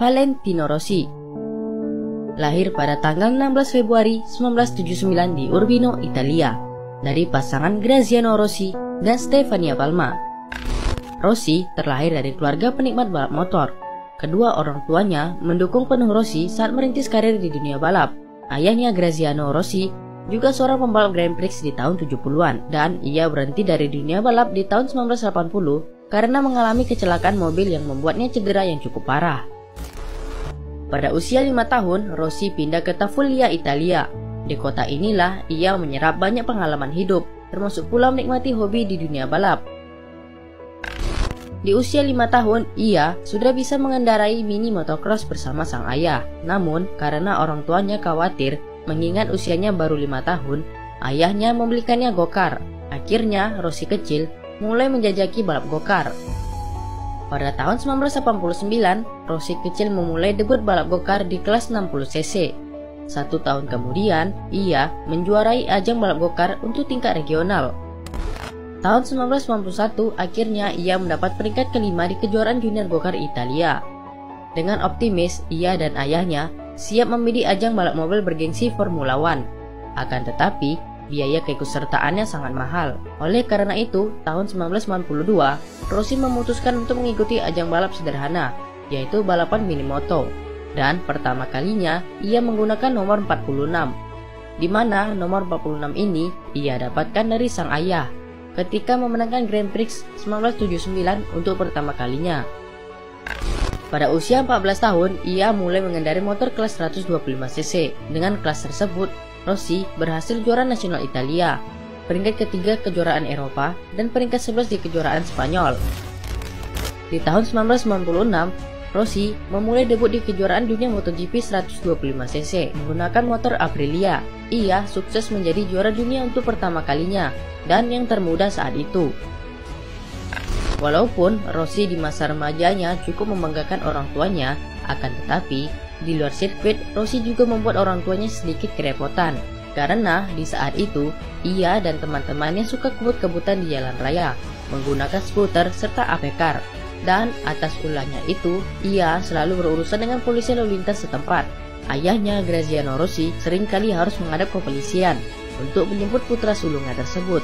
Valentino Rossi lahir pada tanggal 16 Februari 1979 di Urbino, Italia, dari pasangan Graziano Rossi dan Stefania Palma. Rossi terlahir dari keluarga penikmat balap motor. Kedua orang tuanya mendukung penuh Rossi saat merintis karir di dunia balap. Ayahnya Graziano Rossi juga seorang pembalap Grand Prix di tahun 70-an, dan ia berhenti dari dunia balap di tahun 1980 karena mengalami kecelakaan mobil yang membuatnya cedera yang cukup parah. Pada usia 5 tahun, Rossi pindah ke Tafullia, Italia. Di kota inilah ia menyerap banyak pengalaman hidup, termasuk pula menikmati hobi di dunia balap. Di usia 5 tahun, ia sudah bisa mengendarai mini motocross bersama sang ayah. Namun, karena orang tuanya khawatir mengingat usianya baru 5 tahun, ayahnya membelikannya gokar. Akhirnya, Rossi kecil mulai menjajaki balap gokar. Pada tahun 1989, Rossi kecil memulai debut balap gokar di kelas 60cc. 1 tahun kemudian, ia menjuarai ajang balap gokar untuk tingkat regional. Tahun 1991, akhirnya ia mendapat peringkat kelima di kejuaraan junior gokar Italia. Dengan optimis, ia dan ayahnya siap membidik ajang balap mobil bergengsi Formula One. Akan tetapi, biaya keikutsertaannya sangat mahal. Oleh karena itu, tahun 1992, Rossi memutuskan untuk mengikuti ajang balap sederhana, yaitu balapan minimoto. Dan pertama kalinya, ia menggunakan nomor 46, di mana nomor 46 ini ia dapatkan dari sang ayah ketika memenangkan Grand Prix 1979 untuk pertama kalinya. Pada usia 14 tahun, ia mulai mengendarai motor kelas 125cc. Dengan kelas tersebut, Rossi berhasil juara nasional Italia, peringkat ketiga kejuaraan Eropa, dan peringkat 11 di kejuaraan Spanyol. Di tahun 1996, Rossi memulai debut di kejuaraan dunia MotoGP 125cc menggunakan motor Aprilia. Ia sukses menjadi juara dunia untuk pertama kalinya dan yang termuda saat itu. Walaupun Rossi di masa remajanya cukup membanggakan orang tuanya, akan tetapi di luar sirkuit, Rossi juga membuat orang tuanya sedikit kerepotan, karena di saat itu ia dan teman-temannya suka kebut-kebutan di jalan raya, menggunakan skuter serta ape-car. Dan atas ulahnya itu, ia selalu berurusan dengan polisi lalu lintas setempat. Ayahnya Graziano Rossi seringkali harus menghadap kepolisian untuk menjemput putra sulungnya tersebut.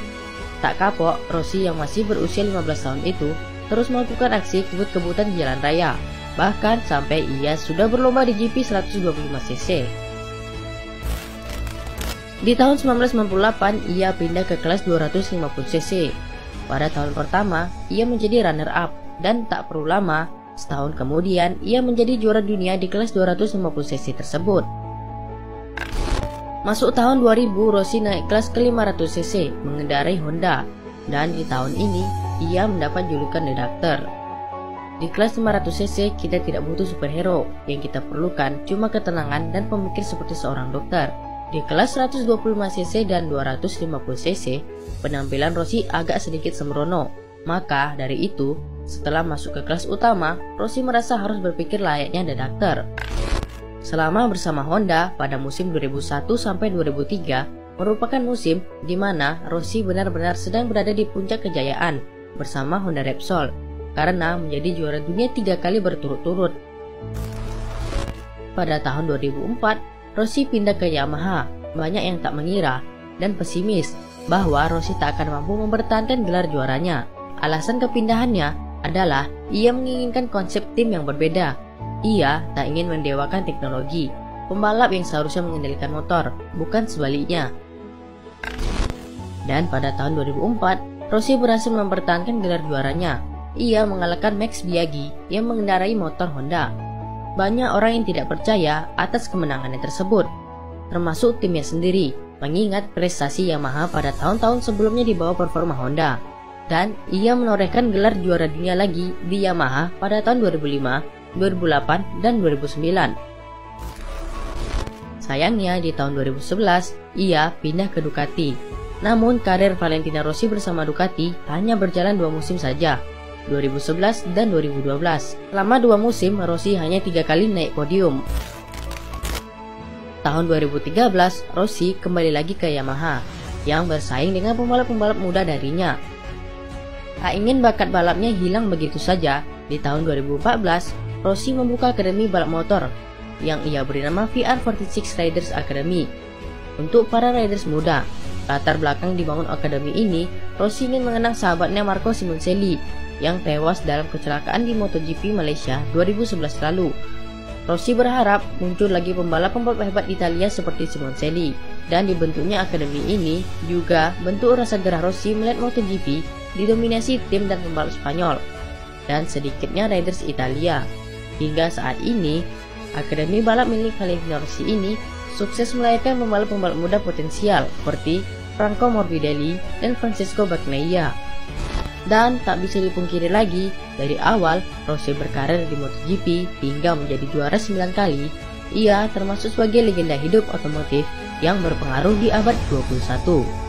Tak kapok, Rossi yang masih berusia 15 tahun itu terus melakukan aksi kebut-kebutan di jalan raya, bahkan sampai ia sudah berlomba di GP 125cc. Di tahun 1998, ia pindah ke kelas 250cc. Pada tahun pertama, ia menjadi runner-up, dan tak perlu lama, setahun kemudian ia menjadi juara dunia di kelas 250cc tersebut. Masuk tahun 2000, Rossi naik kelas ke 500cc mengendarai Honda, dan di tahun ini ia mendapat julukan The Doctor. Di kelas 500cc kita tidak butuh superhero, yang kita perlukan cuma ketenangan dan pemikir seperti seorang dokter. Di kelas 125cc dan 250cc, penampilan Rossi agak sedikit sembrono. Maka dari itu, setelah masuk ke kelas utama, Rossi merasa harus berpikir layaknya The Doctor. Selama bersama Honda pada musim 2001 sampai 2003 merupakan musim di mana Rossi benar-benar sedang berada di puncak kejayaan bersama Honda Repsol, karena menjadi juara dunia 3 kali berturut-turut. Pada tahun 2004, Rossi pindah ke Yamaha. Banyak yang tak mengira dan pesimis bahwa Rossi tak akan mampu mempertahankan gelar juaranya. Alasan kepindahannya adalah ia menginginkan konsep tim yang berbeda. Ia tak ingin mendewakan teknologi, pembalap yang seharusnya mengendalikan motor, bukan sebaliknya. Dan pada tahun 2004, Rossi berhasil mempertahankan gelar juaranya. Ia mengalahkan Max Biaggi yang mengendarai motor Honda. Banyak orang yang tidak percaya atas kemenangannya tersebut, termasuk timnya sendiri, mengingat prestasi Yamaha pada tahun-tahun sebelumnya di bawah performa Honda. Dan ia menorehkan gelar juara dunia lagi di Yamaha pada tahun 2005, 2008, dan 2009. Sayangnya di tahun 2011, ia pindah ke Ducati. Namun karir Valentino Rossi bersama Ducati hanya berjalan 2 musim saja, 2011 dan 2012. Selama 2 musim, Rossi hanya 3 kali naik podium. Tahun 2013, Rossi kembali lagi ke Yamaha, yang bersaing dengan pembalap-pembalap muda darinya. Tak ingin bakat balapnya hilang begitu saja, Di tahun 2014, Rossi membuka akademi balap motor yang ia beri nama VR46 Riders Academy untuk para riders muda. Latar belakang dibangun akademi ini, Rossi ingin mengenang sahabatnya Marco Simoncelli yang tewas dalam kecelakaan di MotoGP Malaysia 2011 lalu. Rossi berharap muncul lagi pembalap-pembalap hebat Italia seperti Simoncelli, dan dibentuknya akademi ini juga bentuk rasa gerah Rossi melihat MotoGP didominasi tim dan pembalap Spanyol dan sedikitnya riders Italia. Hingga saat ini, akademi balap milik Valentino Rossi ini sukses melahirkan pembalap-pembalap muda potensial seperti Franco Morbidelli dan Francesco Bagnaia. Dan tak bisa dipungkiri lagi, dari awal Rossi berkarir di MotoGP hingga menjadi juara 9 kali, ia termasuk sebagai legenda hidup otomotif yang berpengaruh di abad 21.